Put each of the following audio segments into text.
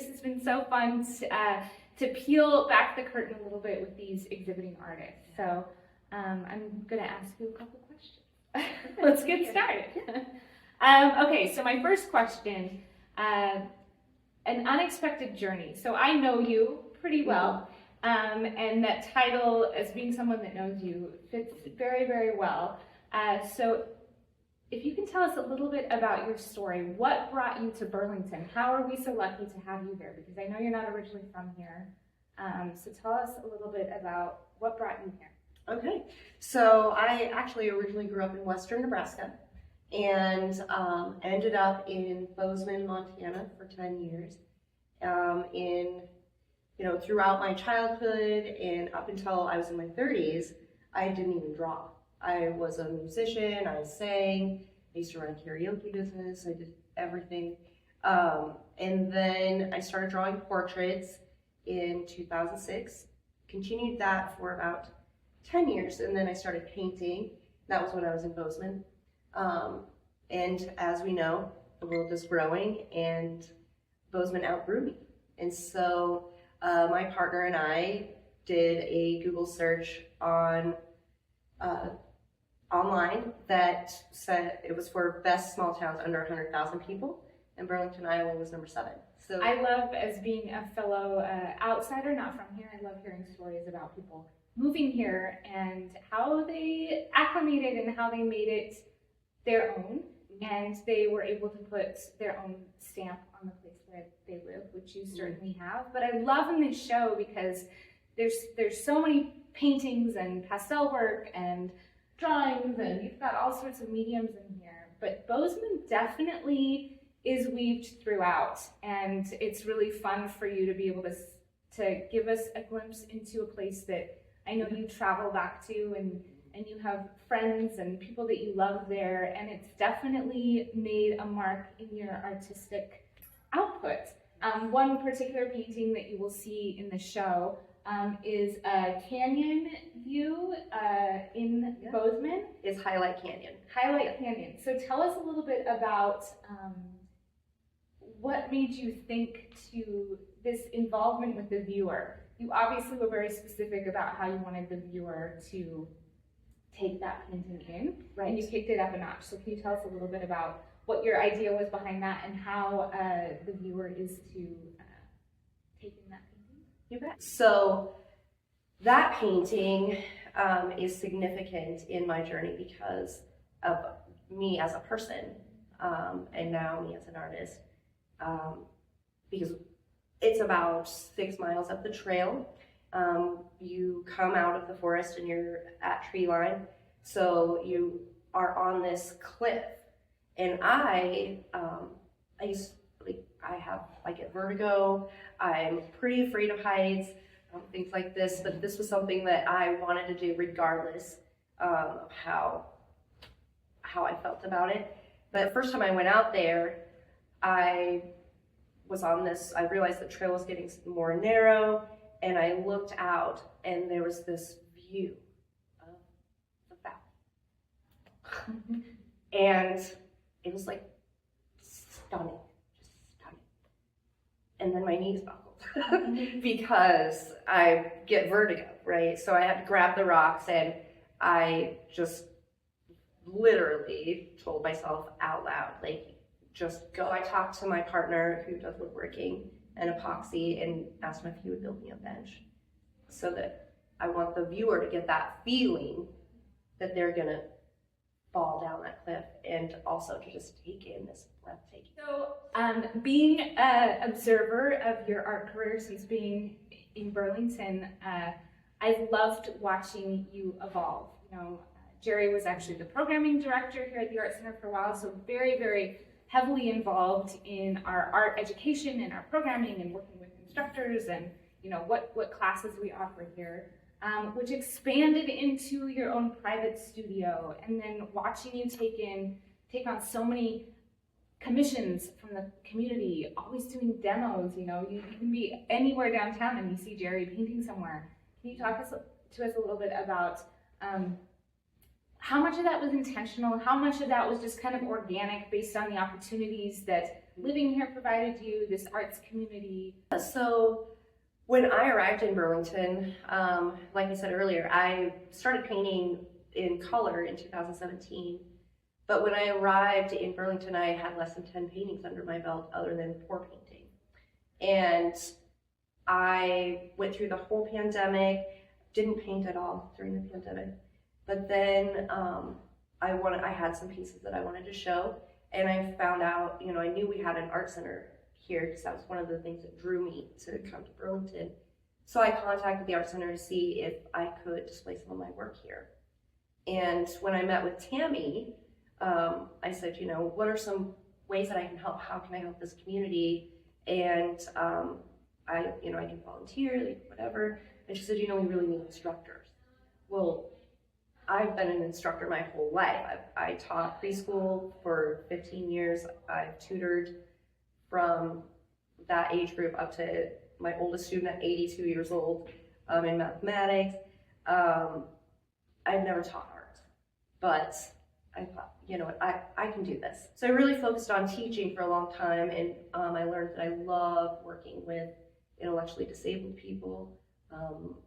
This has been so fun to peel back the curtain a little bit with these exhibiting artists. So I'm going to ask you a couple questions. Let's get started. Okay, so my first question, an unexpected journey. So I know you pretty well, and that title, as being someone that knows you, fits very, very well. So if you can tell us a little bit about your story, what brought you to Burlington? How are we so lucky to have you here? Because I know you're not originally from here. So tell us a little bit about what brought you here. Okay, so I actually originally grew up in western Nebraska and ended up in Bozeman, Montana for 10 years. Throughout my childhood and up until I was in my 30s, I didn't even draw. I was a musician, I sang, I used to run a karaoke business, I did everything. And then I started drawing portraits in 2006, continued that for about 10 years, and then I started painting. That was when I was in Bozeman. And as we know, the world is growing and Bozeman outgrew me. And so my partner and I did a Google search online that said it was for best small towns under 100,000 people, and Burlington, Iowa was number 7. So I love, as being a fellow outsider, not from here, I love hearing stories about people moving here and how they acclimated and how they made it their own, and they were able to put their own stamp on the place where they live, which you certainly have. But I love in this show because there's so many paintings and pastel work and drawings, and you've got all sorts of mediums in here. But Bozeman definitely is weaved throughout, and it's really fun for you to be able to give us a glimpse into a place that I know you travel back to, and you have friends and people that you love there, and it's definitely made a mark in your artistic output. One particular painting that you will see in the show is a canyon view in Bozeman. Is Highlight Canyon. Highlight Canyon. So tell us a little bit about what made you think to this involvement with the viewer. You obviously were very specific about how you wanted the viewer to take that painting in, right? And you kicked it up a notch. So can you tell us a little bit about what your idea was behind that and how the viewer is to take in that painting? You bet. So that painting is significant in my journey because of me as a person, and now me as an artist, because it's about 6 miles up the trail. You come out of the forest and you're at tree line, so you are on this cliff. And I get vertigo. I'm pretty afraid of heights, things like this. But this was something that I wanted to do regardless of how I felt about it. But the first time I went out there, I realized the trail was getting more narrow, and I looked out and there was this view of the valley. And it was like stunning, just stunning. And then my knees buckled because I get vertigo, right? So I had to grab the rocks, and I just literally told myself out loud, like, just go. I talked to my partner who does woodworking and epoxy and asked him if he would build me a bench, so that I want the viewer to get that feeling that they're gonna fall down that cliff, and also to just take in this breathtaking. So being an observer of your art career since being in Burlington, I've loved watching you evolve. Jeri was actually the programming director here at the Art Center for a while, so very, very heavily involved in our art education and our programming and working with instructors and what classes we offer here, which expanded into your own private studio, and then watching you take on so many commissions from the community, always doing demos. You can be anywhere downtown and you see Jeri painting somewhere. Can you talk to us a little bit about how much of that was intentional, how much of that was just kind of organic based on the opportunities that living here provided you this arts community? So when I arrived in Burlington, like I said earlier, I started painting in color in 2017. But when I arrived in Burlington, I had less than 10 paintings under my belt other than pour painting. And I went through the whole pandemic, didn't paint at all during the pandemic. But then I had some pieces that I wanted to show, and I found out, I knew we had an art center here because that was one of the things that drew me to come to Burlington. So I contacted the art center to see if I could display some of my work here. And when I met with Tammy, I said, what are some ways that I can help? How can I help this community? And I can volunteer, like whatever. And she said, we really need instructors. Well, I've been an instructor my whole life. I taught preschool for 15 years. I've tutored from that age group up to my oldest student at 82 years old in mathematics. I've never taught art, but I thought, I can do this. So I really focused on teaching for a long time, and I learned that I love working with intellectually disabled people,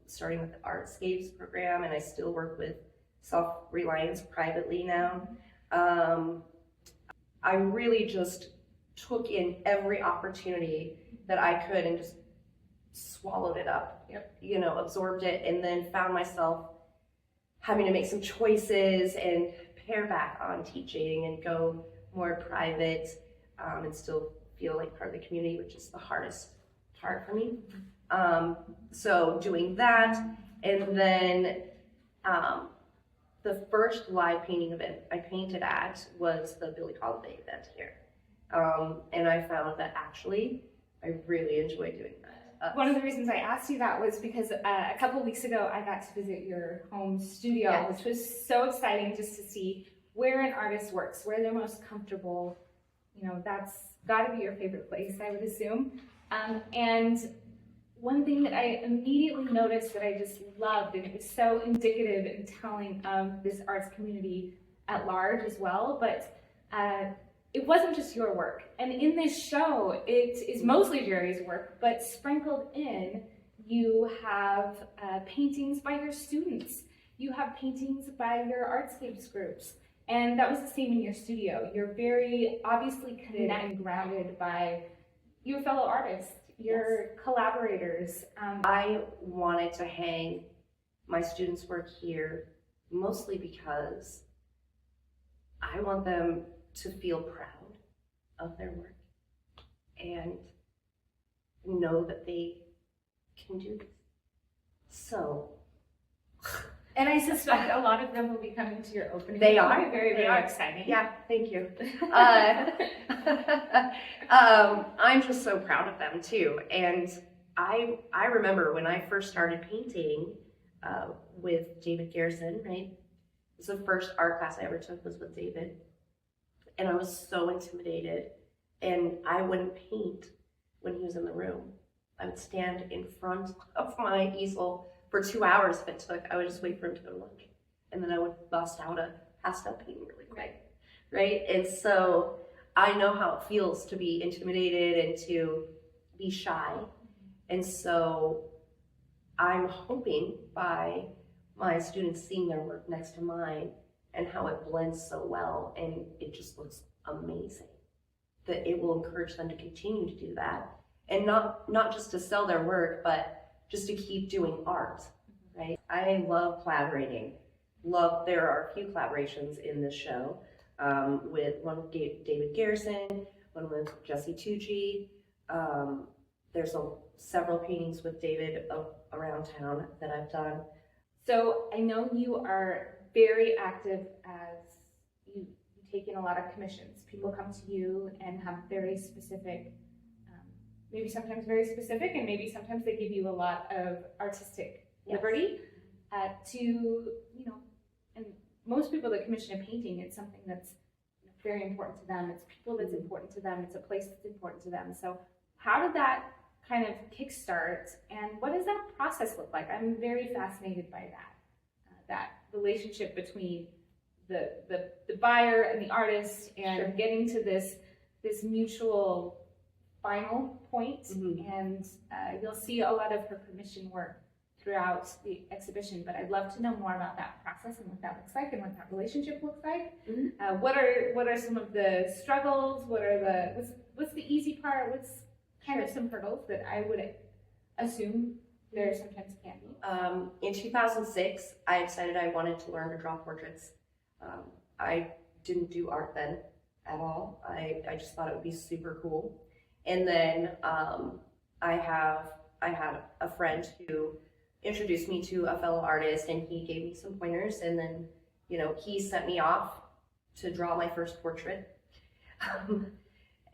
starting with the Artscapes program, and I still work with Self-Reliance privately now. I really just took in every opportunity that I could and just swallowed it up, absorbed it, and then found myself having to make some choices and pare back on teaching and go more private and still feel like part of the community, which is the hardest part for me. So doing that, and then the first live painting event I painted at was the Billie Holiday event here. And I found that actually I really enjoy doing that. One of the reasons I asked you that was because a couple weeks ago I got to visit your home studio, Yes. which was so exciting just to see where an artist works, where they're most comfortable. That's got to be your favorite place, I would assume. And one thing that I immediately noticed that I just loved, and it was so indicative and telling of this arts community at large as well, but it wasn't just your work. And in this show, it is mostly Jeri's work, but sprinkled in, you have paintings by your students. You have paintings by your Artscapes groups. And that was the same in your studio. You're very obviously committed and grounded by your fellow artists, your collaborators. I wanted to hang my students' work here mostly because I want them to feel proud of their work and know that they can do this. So. And I suspect a lot of them will be coming to your opening. They are. Very, very exciting. Yeah, thank you. I'm just so proud of them too. And I remember when I first started painting with David Garrison, right? It was the first art class I ever took was with David. And I was so intimidated. And I wouldn't paint when he was in the room. I would stand in front of my easel for 2 hours if it took. I would just wait for him to go to lunch. And then I would bust out a pastel painting really quick, right? And so I know how it feels to be intimidated and to be shy. And so I'm hoping by my students seeing their work next to mine and how it blends so well and it just looks amazing, that it will encourage them to continue to do that. And not just to sell their work, but just to keep doing art, right? I love collaborating. There are a few collaborations in this show, with one with David Garrison, one with Jesse Tucci. There's several paintings with David around town that I've done. So I know you are very active as you take in a lot of commissions. People come to you and have very specific, maybe sometimes very specific, and maybe sometimes they give you a lot of artistic liberty to, and most people that commission a painting, it's something that's very important to them. It's people that's important to them. It's a place that's important to them. So how did that kind of kickstart, and what does that process look like? I'm very fascinated by that relationship between the buyer and the artist, and getting to this this mutual final point, Mhm. and you'll see a lot of her commission work throughout the exhibition, but I'd love to know more about that process and what that looks like and what that relationship looks like. Mhm. What are some of the struggles? What's the easy part? What's kind of some hurdles that I would assume there sometimes can be? In 2006, I decided I wanted to learn to draw portraits. I didn't do art then at all. I just thought it would be super cool. And then I had a friend who introduced me to a fellow artist, and he gave me some pointers, and then, he sent me off to draw my first portrait.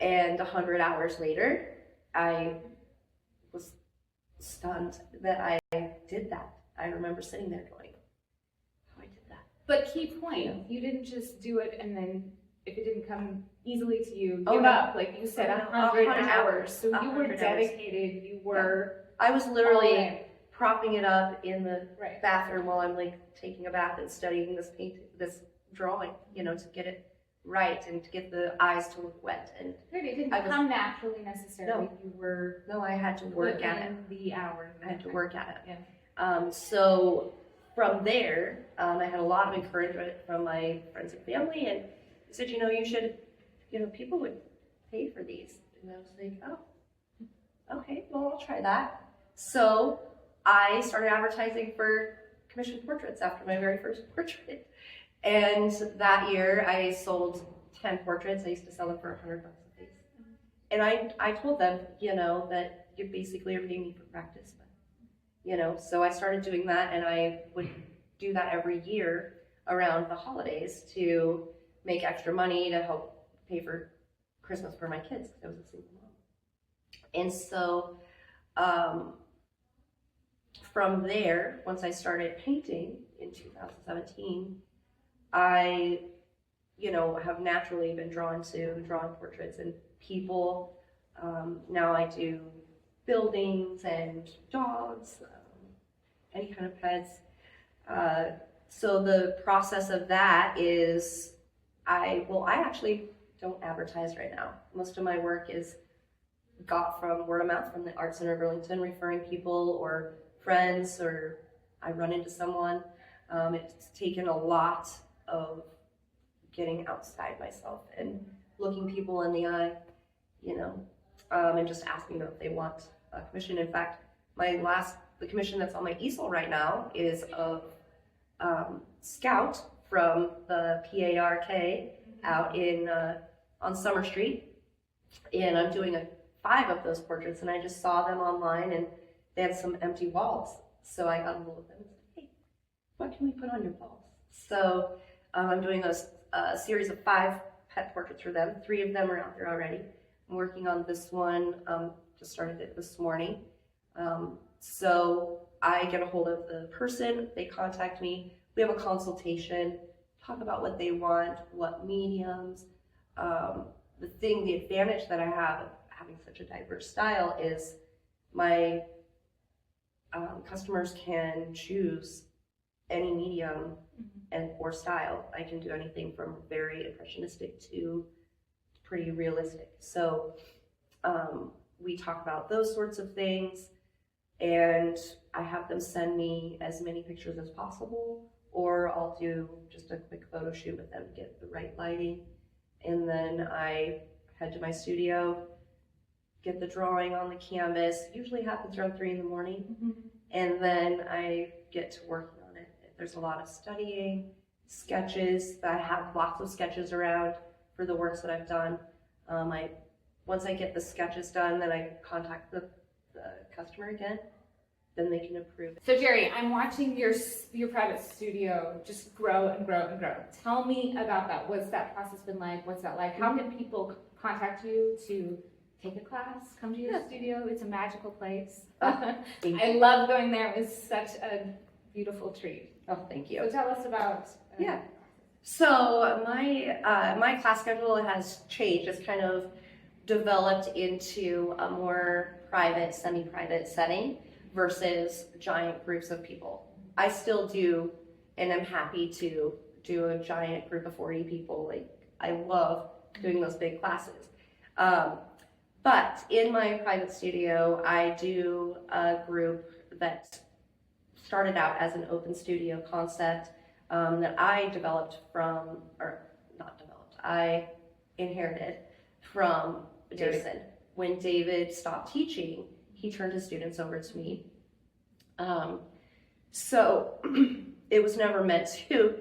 And 100 hours later, I was stunned that I did that. I remember sitting there going, oh, I did that. But key point, you didn't just do it and then if it didn't come easily to you, Oh, give no. up. Like you said, Oh, no. 100 100 hours. So you were 100 hours. dedicated, you were I was all literally in. propping it up in the Right. bathroom while I'm like taking a bath and studying this drawing, to get it right and to get the eyes to look wet. And Good, it didn't I was- come naturally necessarily. You were no, I had to work put at it. in the hours. I had to work at it. Yeah. So from there, I had a lot of encouragement from my friends and family, and they said, you should, people would pay for these. And I was like, oh, okay, well, I'll try that. So I started advertising for commissioned portraits after my very first portrait. And that year I sold 10 portraits. I used to sell them for $100 a piece. And I told them, that you basically are paying me for practice. But, so I started doing that, and I would do that every year around the holidays to make extra money to help pay for Christmas for my kids, because I was a single mom. And so from there, once I started painting in 2017, I, have naturally been drawn to drawing portraits and people. Now I do buildings and dogs, any kind of pets. So the process of that is, I actually don't advertise right now. Most of my work is got from word of mouth from the Art Center of Burlington, referring people or friends, or I run into someone. It's taken a lot of getting outside myself and looking people in the eye, and just asking them if they want a commission. In fact, the commission that's on my easel right now is of Scout from the PARK out on Summer Street, and I'm doing 5 of those portraits, and I just saw them online, and they had some empty walls, so I got a hold of them and said, hey, what can we put on your walls? So I'm doing a series of 5 pet portraits for them. 3 of them are out there already. I'm working on this one, just started it this morning. So I get a hold of the person, they contact me, we have a consultation, talk about what they want, what mediums. The advantage that I have of having such a diverse style is my customers can choose any medium or style. I can do anything from very impressionistic to pretty realistic. So we talk about those sorts of things, and I have them send me as many pictures as possible, or I'll do just a quick photo shoot with them to get the right lighting, and then I head to my studio, get the drawing on the canvas. It usually happens around 3 in the morning, and then I get to working on it. There's a lot of studying, sketches. I have lots of sketches around for the works that I've done. Once I get the sketches done, then I contact the customer again. Then they can approve it. So Jeri, I'm watching your private studio just grow and grow and grow. Tell me about that. What's that process been like? What's that like? How can people contact you to take a class, come to your studio? It's a magical place. I love going there. It was such a beautiful treat. Oh, thank you. So tell us about. So my class schedule has changed. It's kind of developed into a more private, semi-private setting versus giant groups of people. I still do, and I'm happy to do a giant group of 40 people. Like, I love doing those big classes. But in my private studio, I do a group that started out as an open studio concept that I developed from, or not developed, I inherited from Jason. When David stopped teaching, he turned his students over to me. So it was never meant to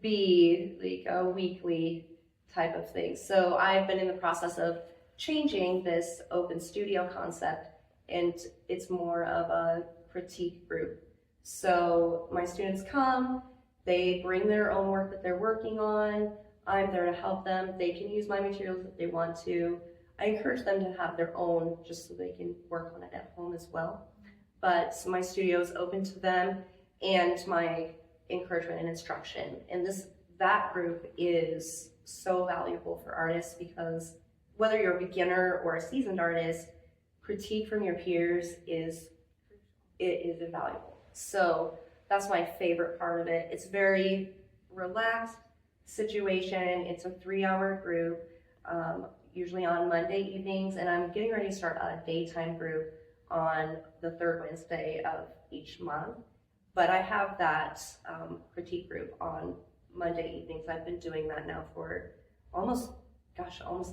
be like a weekly type of thing. So I've been in the process of changing this open studio concept, and it's more of a critique group. So my students come, they bring their own work that they're working on. I'm there to help them. They can use my materials if they want to. I encourage them to have their own just so they can work on it at home as well. But my studio is open to them and my encouragement and instruction. And that group is so valuable for artists because whether you're a beginner or a seasoned artist, critique from your peers is invaluable. So that's my favorite part of it. It's very relaxed situation. It's a 3-hour group, usually on Monday evenings, and I'm getting ready to start a daytime group on the third Wednesday of each month. But I have that critique group on Monday evenings. I've been doing that now for almost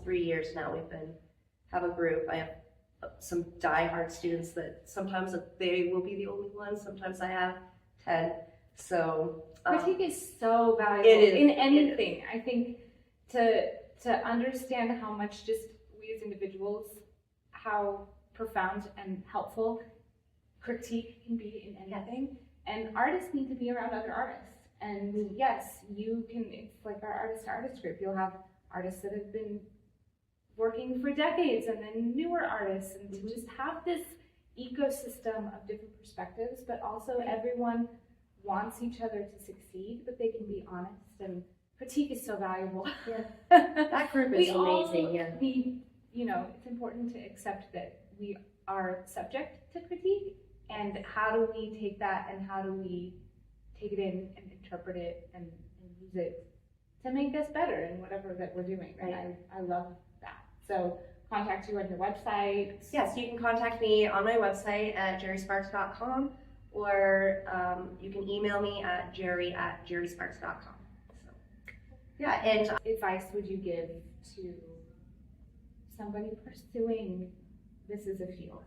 3 years now. Have a group. I have some die-hard students that sometimes they will be the only ones. Sometimes I have 10. So critique is so valuable in anything. I think to understand how much just we as individuals, how profound and helpful critique can be in anything. And artists need to be around other artists. And yes, you can, it's like our artist-to-artist group. You'll have artists that have been working for decades and then newer artists, and to just have this ecosystem of different perspectives, but also everyone wants each other to succeed, but they can be honest, and critique is so valuable. Yeah. That group is amazing. It's important to accept that we are subject to critique, and how do we take that and how do we take it in and interpret it and use it to make us better in whatever that we're doing. Right. And I love that. So contact you on your website. Yes, you can contact me on my website at jerisparks.com, or you can email me at jeri@jerisparks.com. So, yeah, and advice would you give to somebody pursuing this as a field?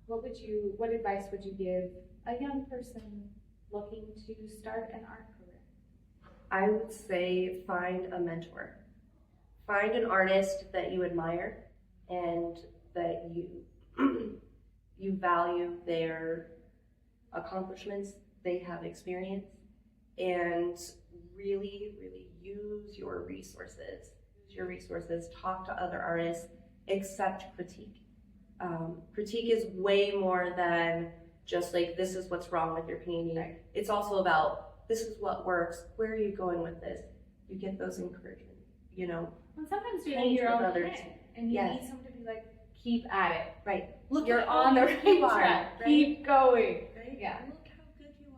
What advice would you give a young person looking to start an art career? I would say find a mentor. Find an artist that you admire and that you value their accomplishments, they have experience, and really, really use your resources. Talk to other artists, accept critique. Critique is way more than just like, this is what's wrong with your painting. Right. It's also about, this is what works, where are you going with this? You get those encouragement, Well, sometimes you're in your own head, and you need someone to be like, keep at it. Right. Look, you're on the right track. Right? Keep going. Right? Yeah. Look how good you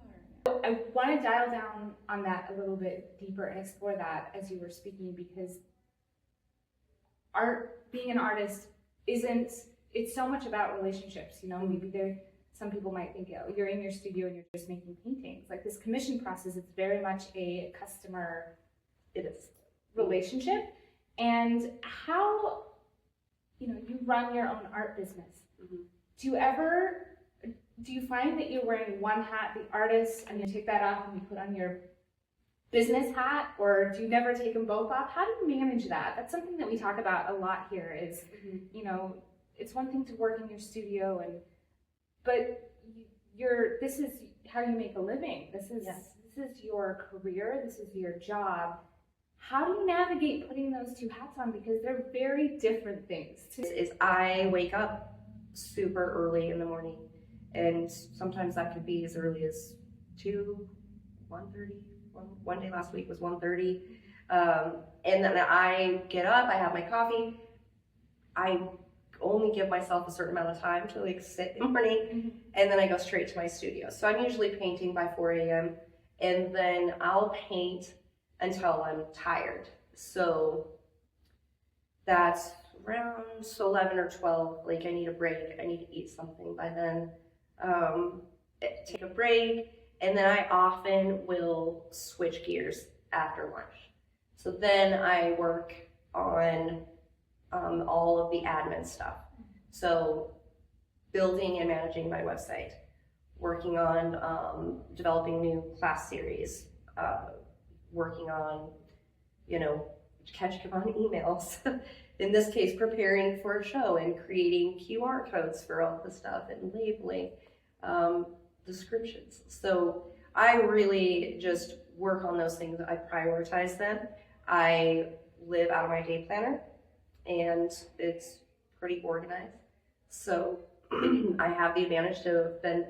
are. I want to dial down on that a little bit deeper and explore that as you were speaking, because being an artist it's so much about relationships, maybe some people might think, you're in your studio and you're just making paintings. Like this commission process, it's very much a customer relationship. And how, you run your own art business. Mm-hmm. Do you find that you're wearing one hat, the artist, and you take that off and you put on your business hat, or do you never take them both off? How do you manage that? That's something that we talk about a lot here is, it's one thing to work in your studio, but this is how you make a living. This is your career. This is your job. How do you navigate putting those two hats on? Because they're very different things. I wake up super early in the morning, and sometimes that could be as early as 1:30. One day last week was 1:30. And then I get up, I have my coffee. I only give myself a certain amount of time to sit in the morning, and then I go straight to my studio. So I'm usually painting by 4 a.m. and then I'll paint until I'm tired. So that's around 11 or 12, like I need a break, I need to eat something by then. Take a break, and then I often will switch gears after lunch. So then I work on all of the admin stuff. So building and managing my website, working on developing new class series, working on, catching up on emails. In this case, preparing for a show and creating QR codes for all the stuff and labeling, descriptions. So I really just work on those things. I prioritize them. I live out of my day planner, and it's pretty organized. So I have the advantage to have been,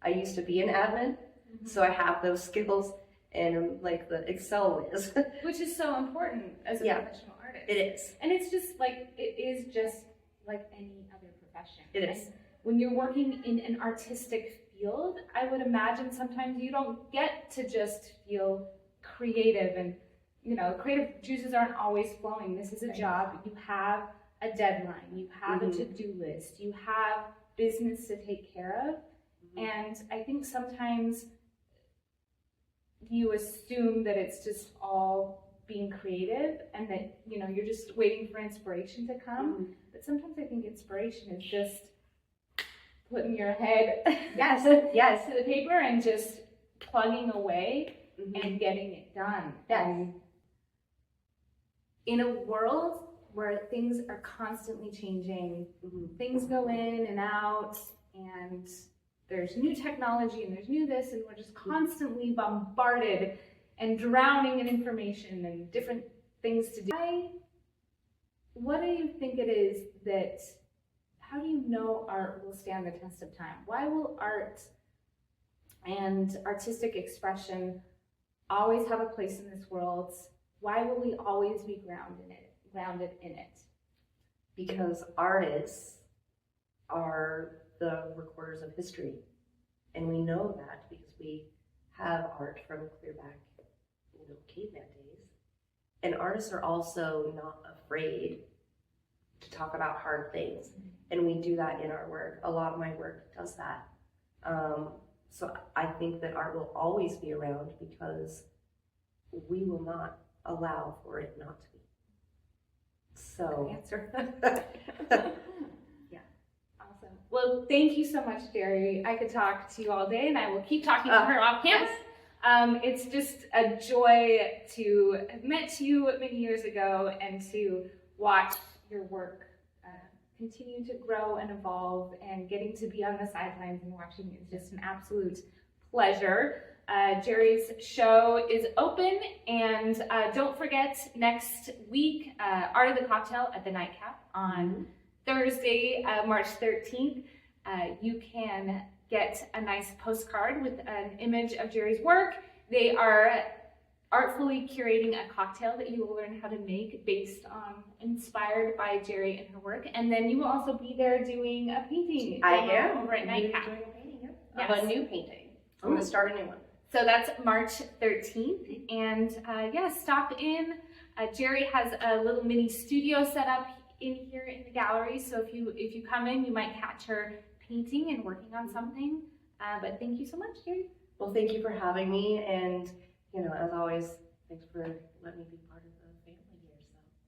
I used to be an admin, so I have those skills and like the Excel whiz. Which is so important as a professional artist. It is. And it's just like, it is just like any other profession. It is. And when you're working in an artistic field, I would imagine sometimes you don't get to just feel creative, and creative juices aren't always flowing. This is a job. You have a deadline. You have a to-do list. You have business to take care of. And I think sometimes you assume that it's just all being creative and that, you're just waiting for inspiration to come. But sometimes I think inspiration is just putting your head Yes. to the paper and just plugging away and getting it done. Yes. And in a world where things are constantly changing, things go in and out, and there's new technology and there's new this, and we're just constantly bombarded and drowning in information and different things to do. What do you think it is that, how do you know art will stand the test of time? Why will art and artistic expression always have a place in this world? Why will we always be grounded in it? Because artists are the recorders of history. And we know that because we have art from clear back, caveman days. And artists are also not afraid to talk about hard things. And we do that in our work. A lot of my work does that. So I think that art will always be around because we will not allow for it not to be. So. Good answer. Yeah. Awesome. Well, thank you so much, Jeri. I could talk to you all day, and I will keep talking to her off camera. It's just a joy to have met you many years ago and to watch your work continue to grow and evolve, and getting to be on the sidelines and watching is just an absolute pleasure. Jeri's show is open, and don't forget, next week, Art of the Cocktail at the Nightcap on Thursday, March 13th. You can get a nice postcard with an image of Jeri's work. They are artfully curating a cocktail that you will learn how to make inspired by Jeri and her work. And then you will also be there doing a painting. I am. Over at Nightcap. Doing a painting, Yes. of a new painting. I'm going to start a new one. So that's March 13th. And stop in. Jeri has a little mini studio set up in here in the gallery. So if you come in, you might catch her painting and working on something. But thank you so much, Jeri. Well, thank you for having me, and as always, thanks for letting me be part of the family here.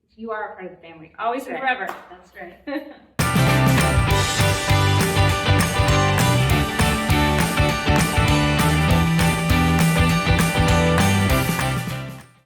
So You are a part of the family, always and That's forever. That's right.